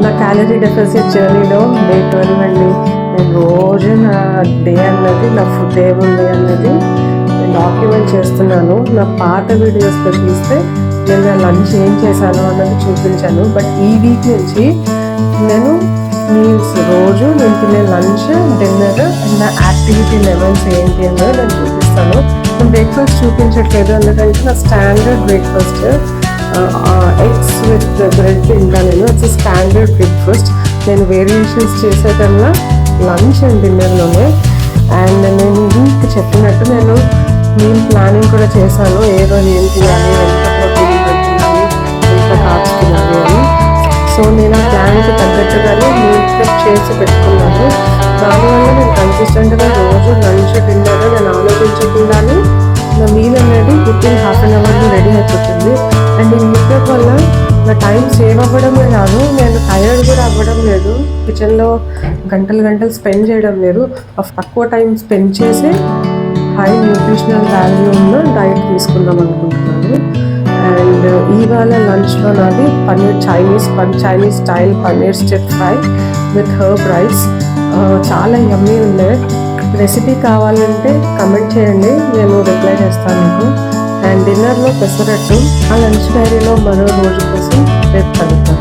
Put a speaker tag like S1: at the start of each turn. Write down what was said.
S1: నా calorie deficit జర్నీలో day 12 అండి. నేను రోజు నా డే అన్నది, నా ఫుడ్ ఏముంది అన్నది నేను డాక్యుమెంట్ చేస్తున్నాను. నా పాత వీడియోస్లో తీస్తే నేను నా లంచ్ ఏం చేశాను అన్నది చూపించాను. బట్ ఈ వీక్ నుంచి నేను మీల్స్ రోజు నేను తినే లంచ్, డిన్నర్ అండ్ నా యాక్టివిటీ లెవెల్స్ ఏంటి అన్నది నేను చూపిస్తాను. నేను బ్రేక్ఫాస్ట్ చూపించట్లేదు, ఎందుకంటే నా standard breakfast eggs with bread తింటాను నేను. It's standard breakfast. నేను వేరియేషన్స్ చేసేదన్నా లంచ్ అండ్ డిన్నర్లోనే. అండ్ నేను వీక్ చెప్పినట్టు నేను మీల్ ప్లానింగ్ కూడా చేశాను. ఏ రోజు ఏం తినాలి, ఎంత ప్రోటీన్ తినాలి, ఎంత కార్బ్స్ తినాలి అని. సో నేను ఆ ప్లాన్కి తగ్గట్టుగానే మీల్ ప్రెప్ చేసి పెట్టుకున్నాను. దానివల్ల నేను కన్సిస్టెంట్గా రోజు లంచ్, డిన్నర్ నేను ఆలోచించకుండానే నా మీల్ అనేది వితిన్ హాఫ్ అన్ అవర్లో రెడీ అయిపోతుంది. అండ్ ఈ మీల్ ప్రెప్ వల్ల నా టైం సేవ్ అవ్వడమే కాదు, నేను టైర్డ్ కూడా అవ్వడం లేదు. కిచెన్లో గంటలు స్పెండ్ చేయడం లేదు. తక్కువ టైం స్పెండ్ చేసి హై న్యూట్రిషనల్ వాల్యూ ఉన్న డైట్ తీసుకుందాం అనుకుంటున్నాను. అండ్ ఇవాళ లంచ్లో నాది Chinese style paneer stir fry with herb rice. చాలా యమ్మీ ఉంది. రెసిపీ కావాలంటే కమెంట్ చేయండి, నేను రిప్లై చేస్తాను మీకు. అండ్ డిన్నర్లో పెసరట్టు. ఆ లంచ్ డైరీలో మరో రోజు కోసం రేపు కలుద్దాం.